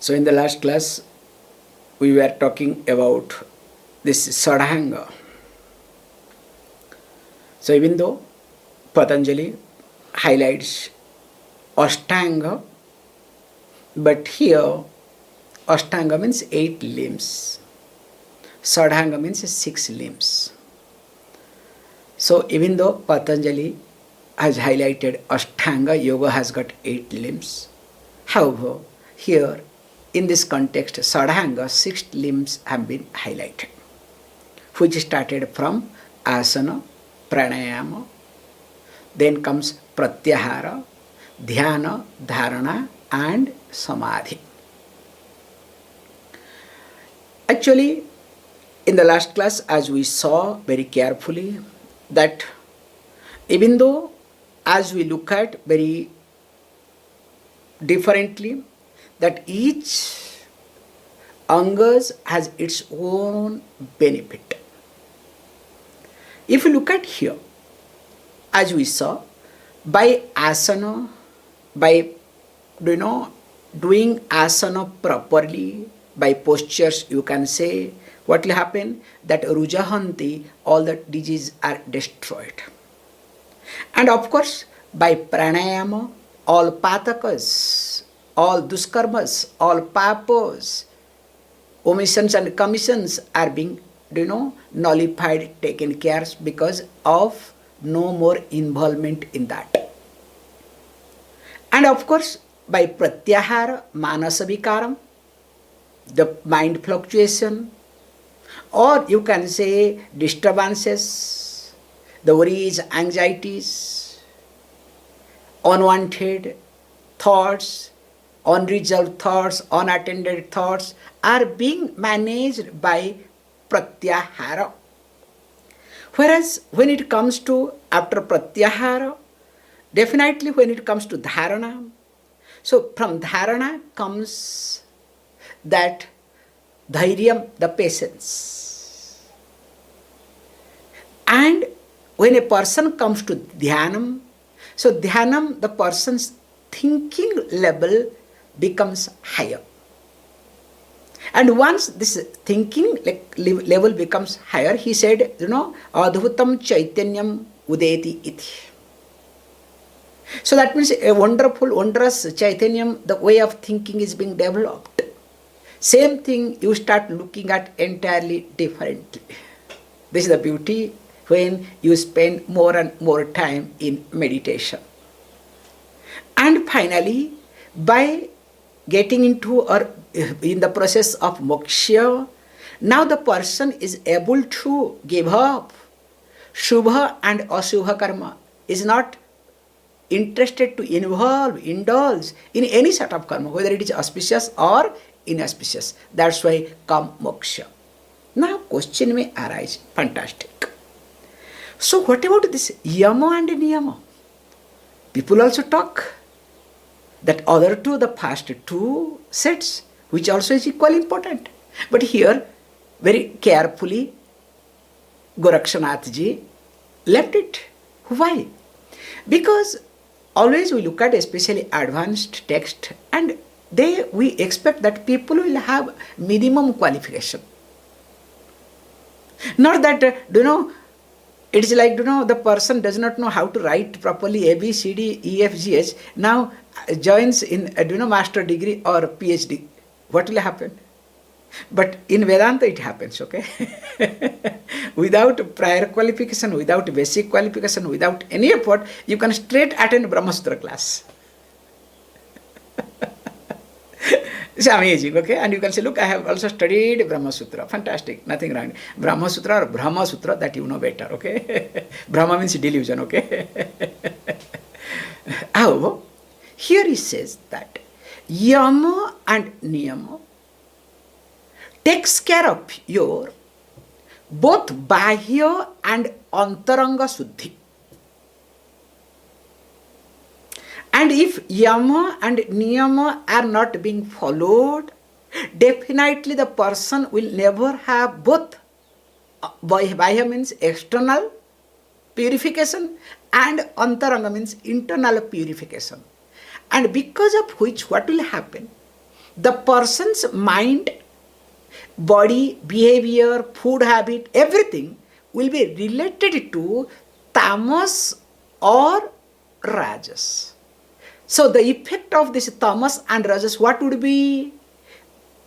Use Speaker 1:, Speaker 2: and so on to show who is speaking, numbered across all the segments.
Speaker 1: So in the last class, we were talking about this sadhanga. So even though Patanjali highlights Ashtanga, but here Ashtanga means 8 limbs. Sadhanga means 6 limbs. So even though Patanjali has highlighted Ashtanga, yoga has got 8 limbs. However, here in this context, Sadhanga, 6 limbs have been highlighted, which started from asana, pranayama, then comes pratyahara, dhyana, dharana, and samadhi. Actually, in the last class, as we saw very carefully, that even though as we look at very differently, that each angas has its own benefit. If you look at here, as we saw, by asana, by doing asana properly, by postures, you can say, what will happen? That rujahanti, all the diseases are destroyed. And of course, by pranayama, all patakas, all duskarmas, all papas, omissions and commissions are being, nullified, taken care because of no more involvement in that. And of course, by pratyahara, manasa vikaram, the mind fluctuation, or you can say disturbances, the worries, anxieties, unwanted thoughts, unresolved thoughts, unattended thoughts are being managed by pratyahara. Whereas when it comes to after pratyahara, definitely when it comes to dharana, so from dharana comes that dhairyam, the patience. And when a person comes to dhyanam, so dhyanam, the person's thinking level becomes higher. And once this thinking level becomes higher, he said, adhutam chaitanyam udeti iti. So that means a wonderful, wondrous chaitanyam, the way of thinking is being developed. Same thing you start looking at entirely differently. This is the beauty when you spend more and more time in meditation. And finally, by getting into or in the process of moksha, now the person is able to give up shubha and ashubha karma, is not interested to indulge in any sort of karma, whether it is auspicious or inauspicious. That's why come moksha. Now question may arise, fantastic. So what about this yama and niyama? People also talk that other two, the first 2 sets, which also is equally important. But here, very carefully, Gorakshanath ji left it. Why? Because always we look at especially advanced text and we expect that people will have minimum qualification. Not that, it is like, the person does not know how to write properly A, B, C, D, E, F, G, H. Now joins in, master degree or PhD. What will happen? But in Vedanta it happens, okay? Without prior qualification, without basic qualification, without any effort, you can straight attend Brahma Sutra class. It's amazing, okay? And you can say, look, I have also studied Brahma Sutra. Fantastic, nothing wrong. Brahma Sutra or Brahma Sutra, that you know better, okay? Brahma means delusion, okay? However, here he says that yama and niyama takes care of your both bahya and antaranga suddhi. And if yama and niyama are not being followed, definitely the person will never have both. Bahya means external purification and antaranga means internal purification. And because of which, what will happen? the person's mind, body, behavior, food habit, everything will be related to tamas or rajas. So the effect of this tamas and rajas, what would be?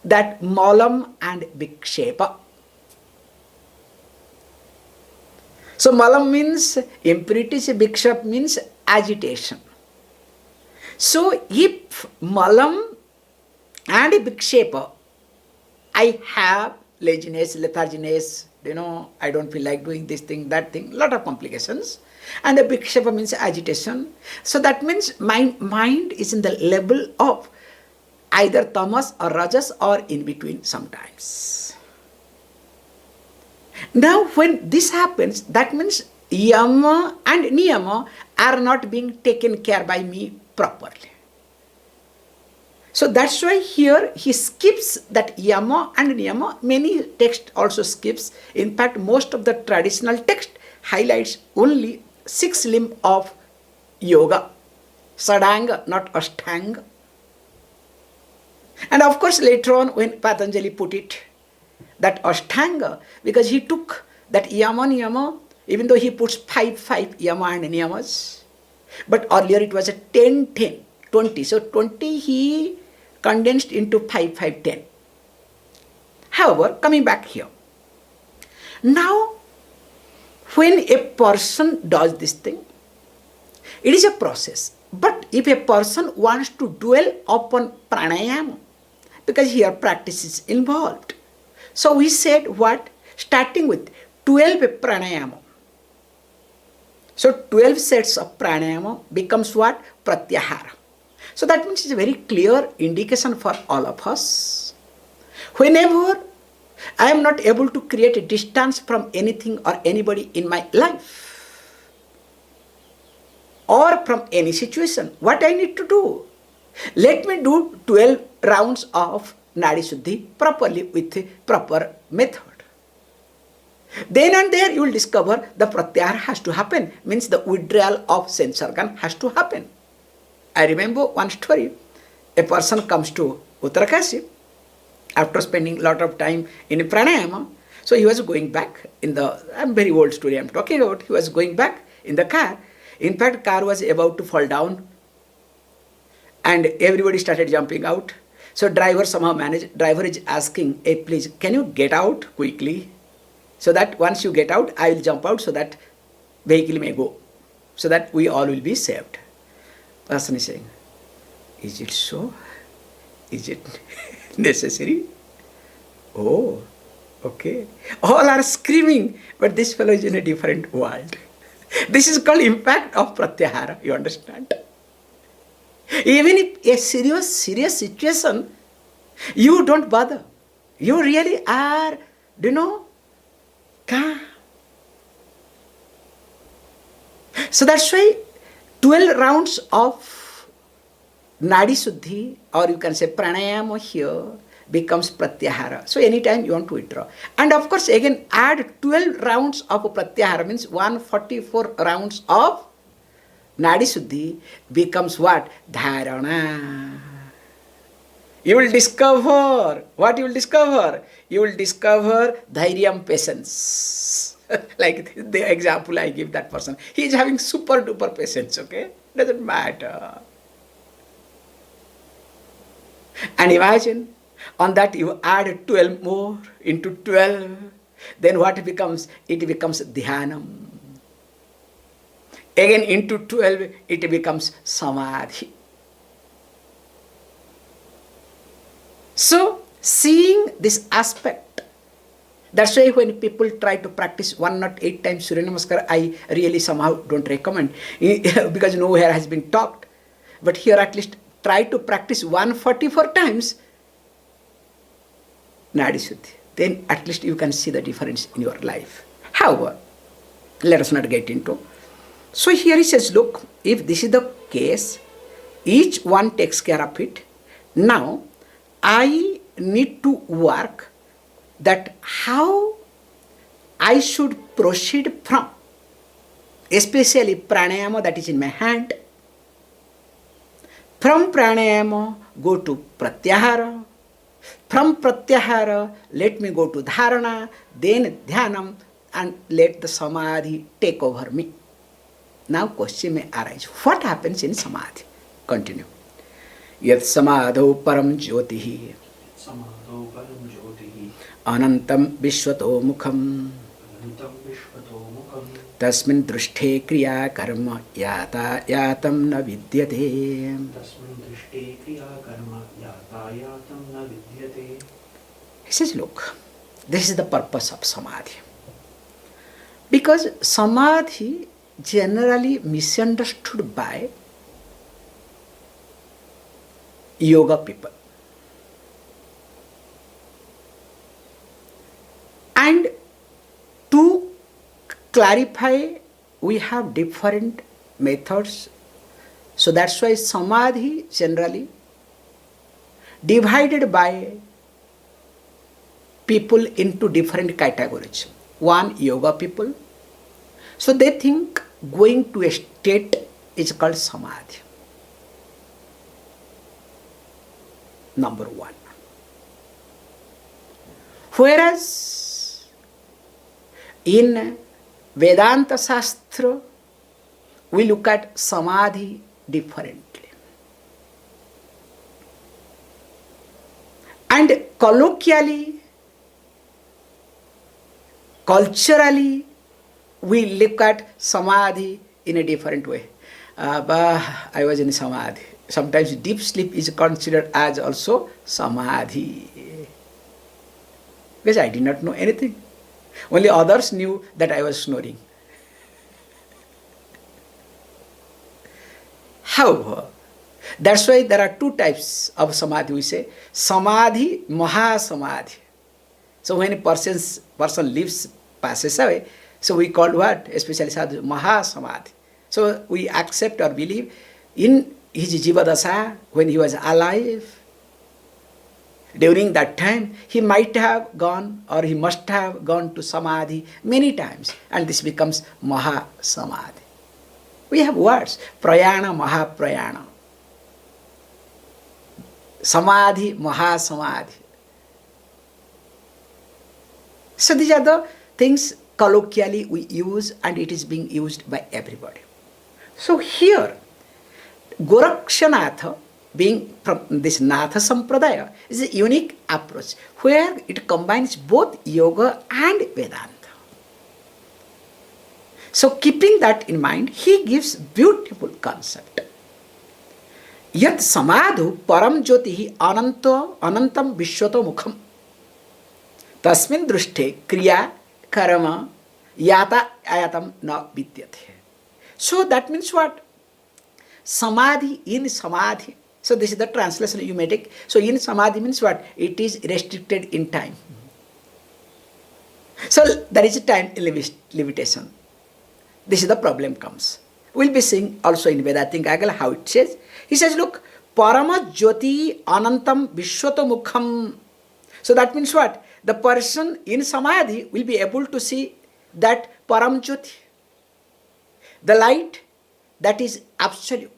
Speaker 1: That malam and vikshepa. So malam means impurities, vikshepa means agitation. So if malam and vikshepa, I have laziness, letharginess, I don't feel like doing this thing, that thing, lot of complications. And the vikshepa means agitation. So that means my mind is in the level of either tamas or rajas or in between sometimes. Now when this happens, that means yama and niyama are not being taken care by me properly. So that's why here he skips that yama and niyama. Many text also skips. In fact, most of the traditional text highlights only 6 limb of yoga. Sadanga, not ashtanga. And of course later on when Patanjali put it, that ashtanga, because he took that yama niyama, even though he puts 5 yama and niyamas, but earlier it was a 10, 20. So 20 he condensed into 5, 10. However, coming back here, now when a person does this thing, it is a process. But if a person wants to dwell upon pranayama, because here practice is involved. So we said what? Starting with 12 pranayama. So 12 sets of pranayama becomes what? Pratyahara. So that means it's a very clear indication for all of us. Whenever I am not able to create a distance from anything or anybody in my life, or from any situation, what I need to do? Let me do 12 rounds of Nadi Shuddhi properly with the proper method. Then and there you will discover the pratyahara has to happen, means the withdrawal of sense organ has to happen. I remember one story. A person comes to Uttarakanshi after spending a lot of time in pranayama. So he was going back in the, I'm very old story I'm talking about, he was going back in the car. In fact, car was about to fall down and everybody started jumping out. So driver somehow managed, driver is asking, hey please, can you get out quickly? So that once you get out, I will jump out so that vehicle may go. So that we all will be saved. Person is saying, is it so? Is it necessary? Oh, okay. All are screaming, but this fellow is in a different world. This is called impact of pratyahara, you understand? Even if a serious situation, you don't bother. You really are, calm. So that's why 12 rounds of Nadi Shuddhi, or you can say pranayama here, becomes pratyahara. So anytime you want to withdraw. And of course again add 12 rounds of pratyahara, means 144 rounds of Nadi Shuddhi becomes what? Dharana. You will discover, what you will discover? You will discover dhairyam, patience. Like the example I give that person. He is having super duper patience, okay? Doesn't matter. And imagine, on that you add 12 more into 12. Then what it becomes? It becomes dhyanam. Again into 12, it becomes samadhi. So, seeing this aspect, that's why when people try to practice 108 times Surya Namaskar, I really somehow don't recommend, because nowhere has been talked. But here at least try to practice 144 times Nadi Shuddhi. Then at least you can see the difference in your life. However, let us not get into. So here he says, look, if this is the case, each one takes care of it. Now, I need to work that how I should proceed from, especially pranayama that is in my hand. From pranayama, go to pratyahara. From pratyahara, let me go to dharana, then dhyanam, and let the samadhi take over me. Now question may arise, what happens in samadhi? Continue. Yat samadho param jyotihi anantam vishwato mukham tasmin drushthe kriya karma yata yatam na vidyate. He says, look, this is the purpose of samadhi. Because samadhi generally misunderstood by yoga people. And to clarify, we have different methods. So that's why samadhi generally divided by people into different categories. One, yoga people. So they think going to a state is called samadhi. Number one. Whereas in Vedanta Shastra, we look at samadhi differently. And colloquially, culturally, we look at samadhi in a different way. I was in samadhi. Sometimes deep sleep is considered as also samadhi. Because I did not know anything. Only others knew that I was snoring. However, that's why there are two types of samadhi. We say samadhi, mahasamadhi. So when a person lives, passes away, so we call what? Especially sadhu, mahasamadhi. So we accept or believe in his jivadasa, when he was alive. During that time, he might have gone or he must have gone to samadhi many times, and this becomes mahasamadhi. We have words, prayana, mahaprayana, samadhi, mahasamadhi. So these are the things colloquially we use, and it is being used by everybody. So here, Gorakshanath, being from this Natha Sampradaya, is a unique approach where it combines both yoga and Vedanta. So keeping that in mind, he gives beautiful concept. Yat samadhu param jyotihi anantam vishwato mukham tasmin drushte kriya karma yata ayatam na vidyate. So that means what? Samadhi, in samadhi. So this is the translation you may take. So in samadhi means what? It is restricted in time. So there is a time limitation. This is the problem comes. We'll be seeing also in Vedatinga how it says. He says, look, parama jyoti anantam vishwato mukham. So that means what? The person in samadhi will be able to see that param jyoti, the light that is absolute.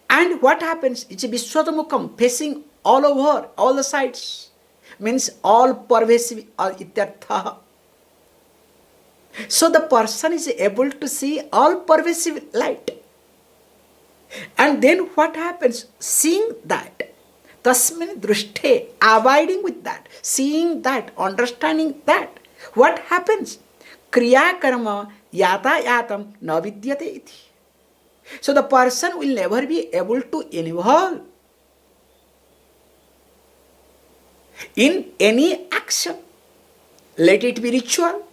Speaker 1: And what happens? It's a vishwatamukham, facing all over, all the sides. Means all pervasive, all ityartha. So the person is able to see all pervasive light. And then what happens? Seeing that, tasmin drushte, abiding with that, seeing that, understanding that, what happens? Kriya karma yata yatam na vidyate iti. So the person will never be able to involve in any action. Let it be ritual,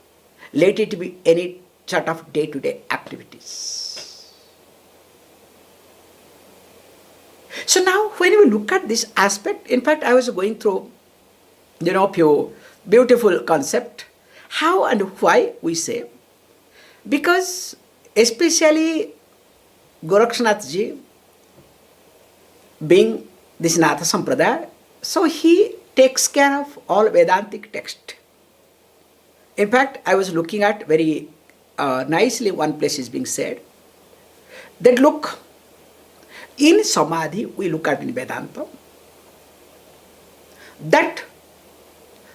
Speaker 1: let it be any sort of day-to-day activities. So now when we look at this aspect, in fact I was going through, few beautiful concept. How and why we say? Because especially Gorakshanath ji, being this Natha Sampradaya, so he takes care of all Vedantic text. In fact, I was looking at very nicely one place is being said that look, In samadhi, we look at in Vedanta that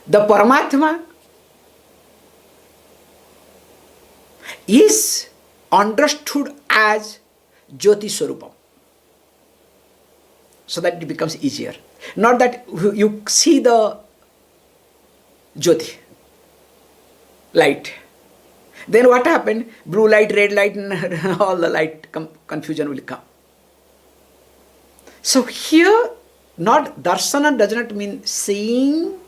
Speaker 1: the Paramatma is understood as Jyoti Swarupam, so that it becomes easier. Not that you see the Jyoti, light. Then what happened? Blue light, red light, and all the light confusion will come. So here, not darsana does not mean seeing,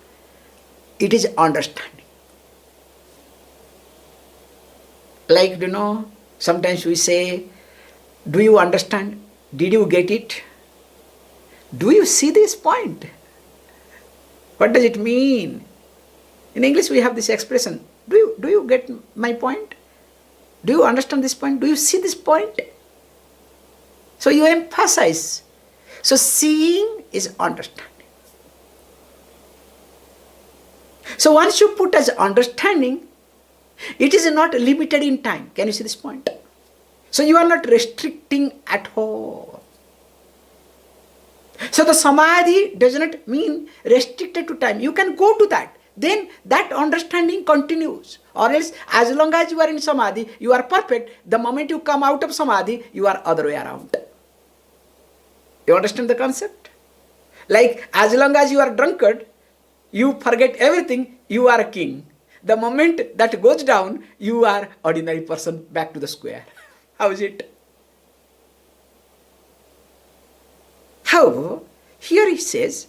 Speaker 1: it is understanding. Like, sometimes we say, do you understand? Did you get it? Do you see this point? What does it mean? In English we have this expression, do you get my point? Do you understand this point? Do you see this point? So you emphasize. So seeing is understanding. So once you put as understanding, it is not limited in time. Can you see this point? So you are not restricting at all. So the samadhi does not mean restricted to time. You can go to that. Then that understanding continues. Or else, as long as you are in samadhi, you are perfect. The moment you come out of samadhi, you are other way around. You understand the concept? Like, as long as you are drunkard, you forget everything, you are a king. The moment that goes down, you are ordinary person back to the square. How is it? However, here he says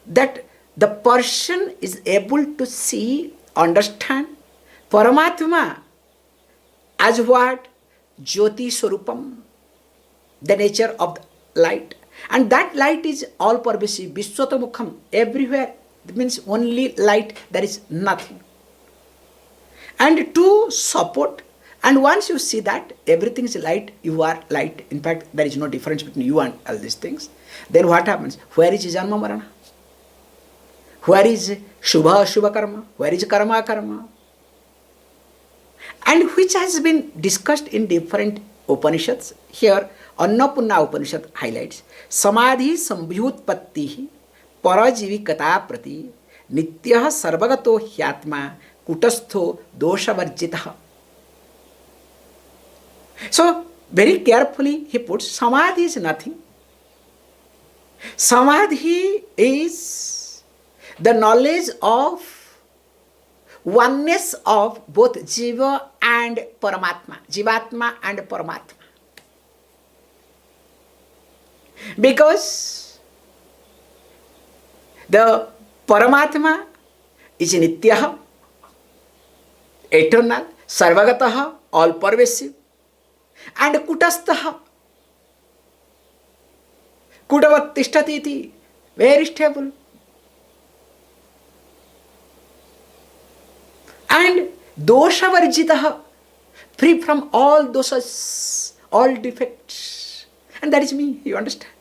Speaker 1: that the person is able to see, understand Paramatma as what? Jyoti Swarupam, the nature of the light. And that light is all pervasive, Vishwatamukham, everywhere. It means only light, there is nothing. And to support, and once you see that everything is light, you are light. In fact, there is no difference between you and all these things. Then what happens? Where is Janma Marana? Where is Shubha Shubha Karma? Where is Karma Karma? And which has been discussed in different Upanishads. Here, Annapurna Upanishad highlights Samadhi Sambhyutpattihi Parajivikata Prati Nityah Sarvagato Hyatma Kutastho Doshavarjitah. So, very carefully he puts, Samadhi is nothing. Samadhi is the knowledge of oneness of both Jiva and Paramatma, Jivatma and Paramatma. Because the Paramatma is Nityaha, eternal, Sarvagataha, all pervasive, and Kutastaha, Kudavat Tishtatiti, very stable. And Doshavarjitaha, free from all doshas, all defects. And that is me, you understand?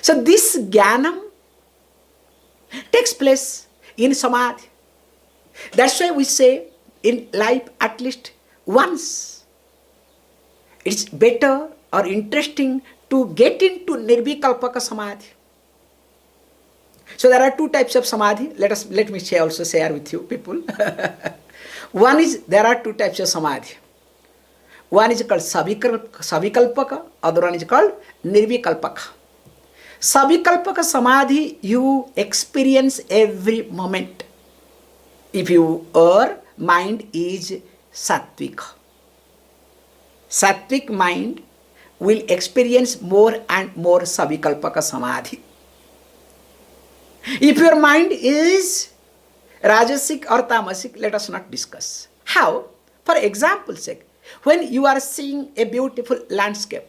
Speaker 1: So this jnanam takes place in samadhi. That's why we say in life at least once it's better or interesting to get into nirvikalpaka samadhi. So there are two types of samadhi. Let me also share with you people. One is, there are two types of samadhi. One is called savikalpaka, other one is called nirvikalpaka. Savikalpaka samadhi you experience every moment if your mind is sattvic. Sattvic mind will experience more and more savikalpaka samadhi. If your mind is rajasic or tamasic, let us not discuss. How? For example's sake, when you are seeing a beautiful landscape,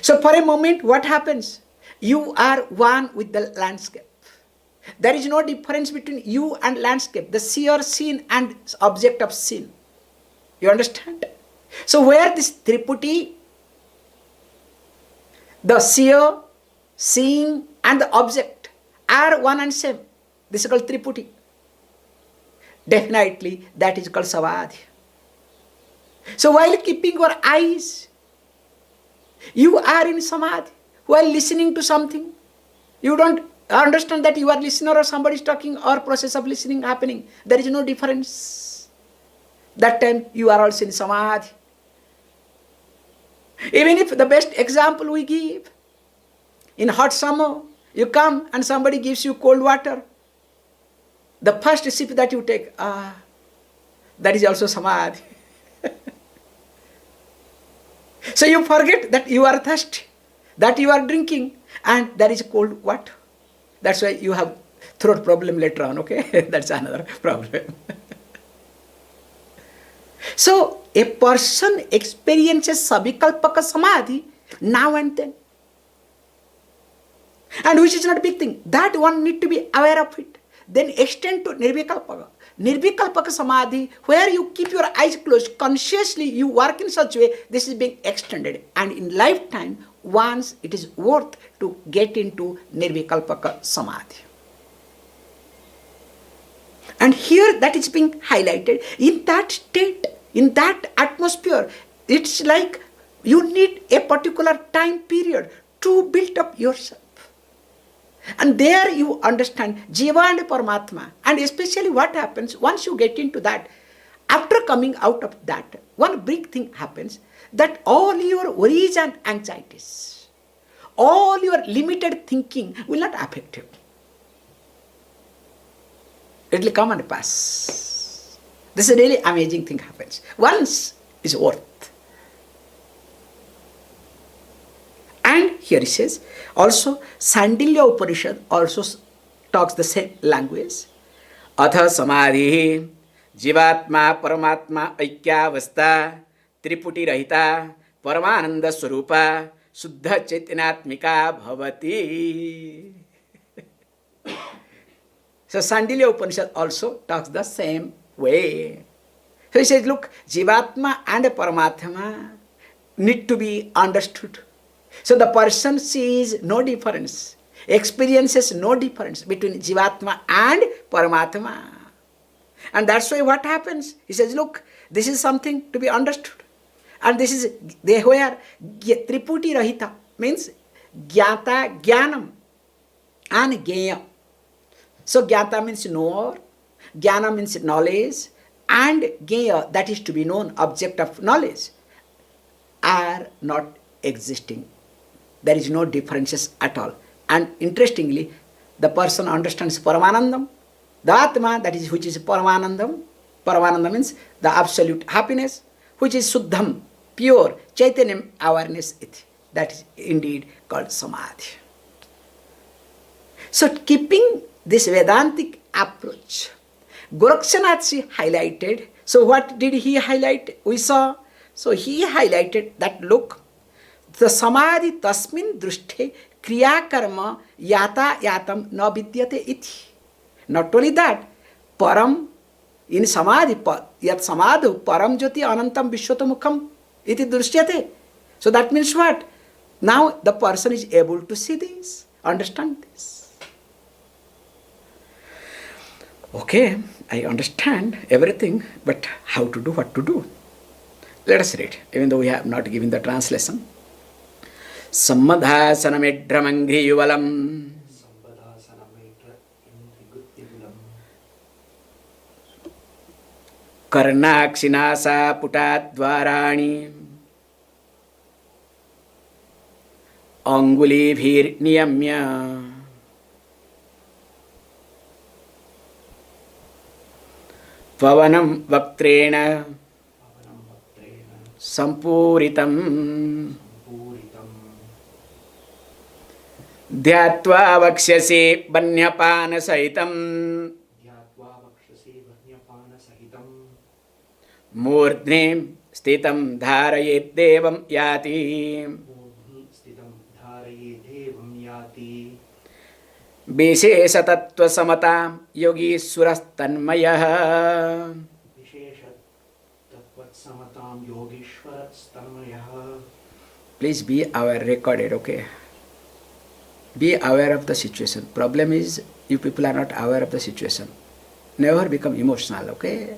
Speaker 1: so for a moment what happens? You are one with the landscape. There is no difference between you and landscape, the seer scene and object of scene. You understand? So where this triputi, the seer, seeing and the object are one and same, this is called triputi. Definitely that is called samadhi. So while keeping your eyes You are in samadhi while listening to something. You don't understand that you are listener or somebody is talking or process of listening happening. There is no difference. That time you are also in samadhi. Even if the best example we give, in hot summer, you come and somebody gives you cold water. The first sip that you take, that is also samadhi. So you forget that you are thirsty, that you are drinking, and there is cold water. That's why you have throat problem later on, okay? That's another problem. So a person experiences savikalpaka samadhi now and then. And which is not a big thing. That one need to be aware of it. Then extend to nirvikalpaka. Nirvikalpaka samadhi, where you keep your eyes closed, consciously you work in such a way, this is being extended. And in lifetime, once it is worth to get into nirvikalpaka samadhi. And here that is being highlighted. In that state, in that atmosphere, it's like you need a particular time period to build up yourself. And there you understand Jiva and Paramatma. And especially what happens once you get into that, after coming out of that, one big thing happens, that all your worries and anxieties, all your limited thinking will not affect you. It will come and pass. This is a really amazing thing happens. Once is worth. And here he says, also Sandilya Upanishad also talks the same language. Atha samadhi jivatma paramatma aikyavastha triputi rahita paramananda swarupa suddha chaitanatmika bhavati. So Sandilya Upanishad also talks the same way. So he says, look, Jivatma and Paramatma need to be understood. So the person sees no difference, experiences no difference between Jivatma and Paramatma. And that's why what happens? He says, look, this is something to be understood. And this is where Triputi Rahita means Gyata, Jnanam and Gya. So Gyata means knower, Jnana means knowledge, and Gya, that is to be known, object of knowledge, are not existing. There is no differences at all. And interestingly, the person understands Paramanandam, the Atma, that is which is Paramanandam. Paramanandam means the absolute happiness, which is Suddham, pure, Chaitanyam awareness. That is indeed called Samadhi. So keeping this Vedantic approach, Gorakshanath highlighted. So what did he highlight? We saw. So he highlighted that, look, the samadhi tasmin drushte kriya karma yata yatam na vidyate iti. Not only that, param in samadhi, yat samadhu param jyoti anantam vishwatamukham iti drushyate. So that means what? Now the person is able to see this, understand this. Okay, I understand everything, but how to do, what to do? Let us read, even though we have not given the translation. Sammadhasanamedramangri yuvalam karnakshinasa putadvarani angulibhir niyamya pavanam vaktrena sampuritam dhyatva vaksyase banyapana sahitam murdhne stitam dharayet devam yati Vishesatattva samata yogi surastanmayah. Please be aware, recorded, okay? Be aware of the situation. Problem is, you people are not aware of the situation. Never become emotional, okay?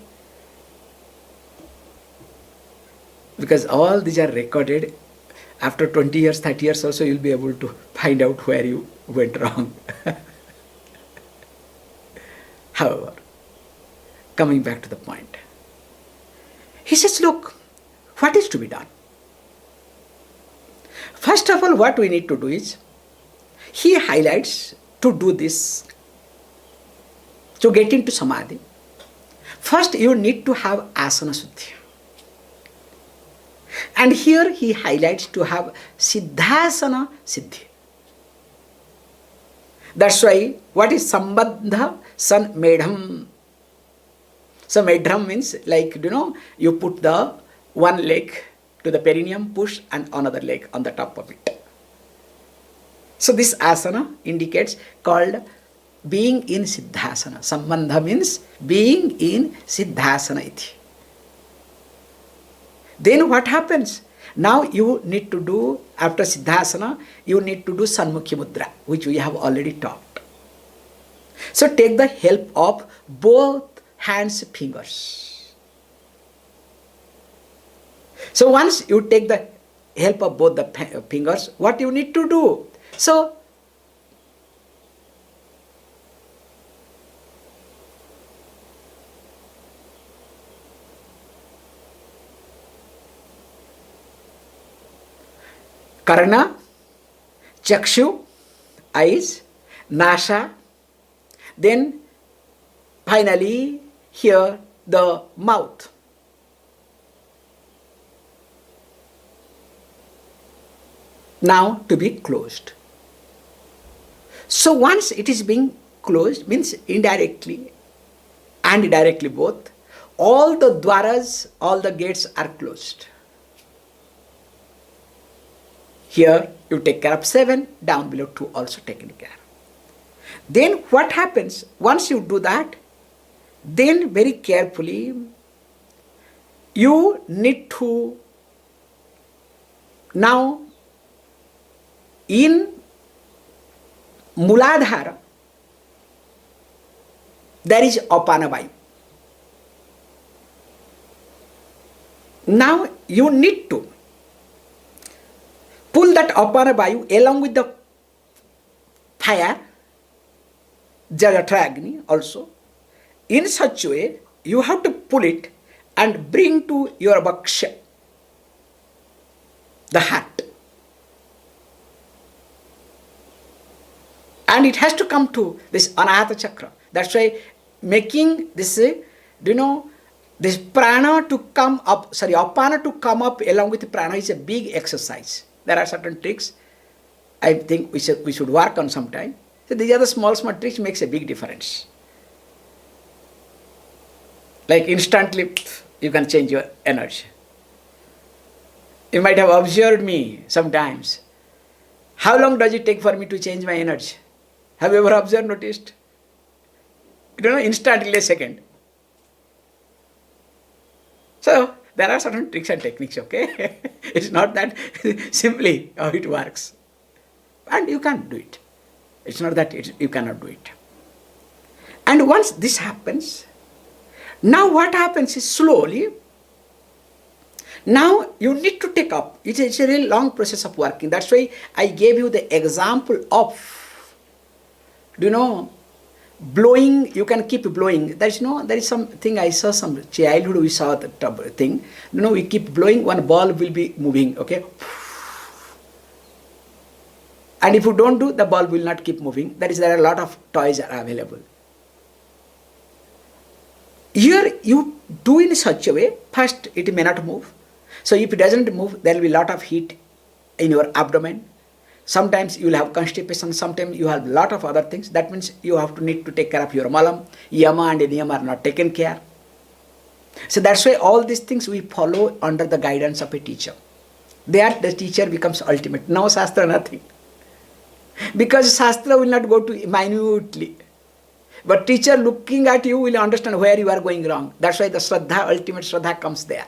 Speaker 1: Because all these are recorded After 20 years, 30 years also, you'll be able to find out where you went wrong. However, coming back to the point, he says, look, what is to be done? First of all, what we need to do is, he highlights to do this, to get into samadhi. First, you need to have asana suddhi. And here he highlights to have siddhasana siddhi. That's why, what is sambandha san medham? So medham means, like, you put the one leg to the perineum, push, and another leg on the top of it. So this asana indicates called being in siddhasana. Sambandha means being in siddhasana iti. Then what happens? Now you need to do, after siddhasana, you need to do sanmukhi mudra, which we have already talked. So take the help of both hands, fingers. So once you take the help of both the fingers, what you need to do? So karna, chakshu, eyes, nasha, then finally here the mouth. Now to be closed. So once it is being closed, means indirectly and directly both, all the dwaras, all the gates are closed. Here you take care of 7, down below 2 also taken care. Then what happens? Once you do that, then very carefully you need to now in Muladhara there is apana vayu. Now you need to pull that apana vayu along with the fire, Jagatragni also. In such a way, you have to pull it and bring to your bhaksha, the heart. And it has to come to this anahata chakra. That's why making this, this prana to come up, apana to come up along with prana is a big exercise. There are certain tricks I think we should work on sometime. So these are the small tricks makes a big difference. Like instantly you can change your energy. You might have observed me sometimes. How long does it take for me to change my energy? Have you ever observed, noticed? Instantly a second. So there are certain tricks and techniques, okay? It's not that simply how it works. And you can do it. It's not that you cannot do it. And once this happens, now what happens is slowly, now you need to take up. It's a really long process of working. That's why I gave you the example of, blowing. You can keep blowing. There is something I saw, some childhood we saw the thing. We keep blowing, one ball will be moving, okay? And if you don't do, the ball will not keep moving. There are a lot of toys are available. Here you do in such a way, first it may not move. So if it doesn't move, there will be a lot of heat in your abdomen. Sometimes you will have constipation, sometimes you have a lot of other things. That means you need to take care of your malam. Yama and niyama are not taken care. So that's why all these things we follow under the guidance of a teacher. There the teacher becomes ultimate. No Shastra, nothing. Because Shastra will not go to minutely. But teacher looking at you will understand where you are going wrong. That's why the Shraddha, ultimate Shraddha comes there.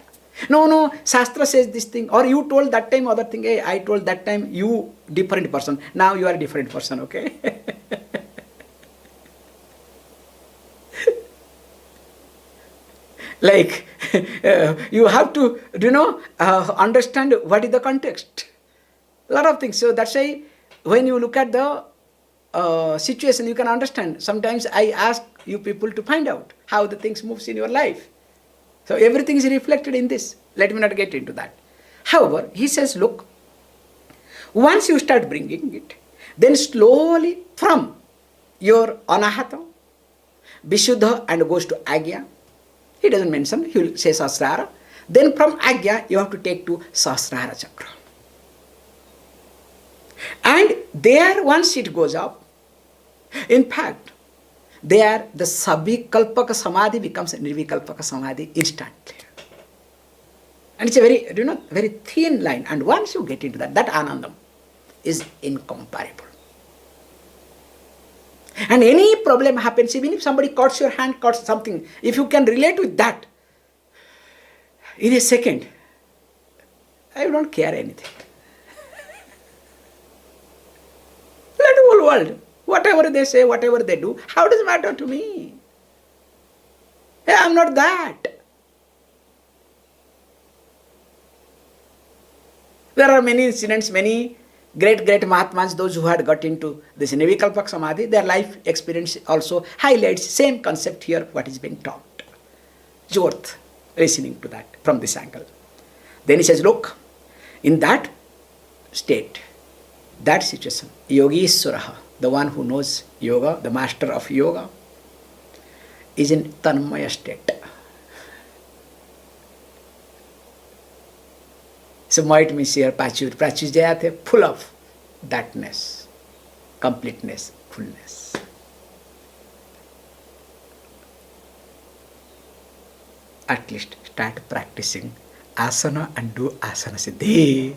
Speaker 1: No, Shastra says this thing, or you told that time other thing, hey, I told that time, you different person. Now you are a different person, okay? Like, you have to, understand what is the context. A lot of things. So that's why when you look at the situation, you can understand. Sometimes I ask you people to find out how the things moves in your life. So everything is reflected in this. Let me not get into that. However, he says, look, once you start bringing it, then slowly from your anahata, vishuddha, and goes to agya. He doesn't mention, he will say sahasrara. Then from agya, you have to take to sahasrara chakra. And there, once it goes up, in fact, there the savikalpaka samadhi becomes nirvikalpaka samadhi instantly. And it's a very, very thin line. And once you get into that, that anandam is incomparable. And any problem happens, even if somebody cuts your hand, cuts something, if you can relate with that, in a second, I don't care anything. Let the whole world, whatever they say, whatever they do, how does it matter to me? Hey, I'm not that. There are many incidents, many great Mahatmas, those who had got into this Nirvikalpak Samadhi, their life experience also highlights same concept here, what is being taught. It's worth listening to that from this angle. Then he says, look, in that state, that situation, Yogishwaraha, the one who knows yoga, the master of yoga, is in Tanmaya state. So might means here Prachujayate, full of thatness, completeness, fullness. At least start practicing asana and do asana siddhi.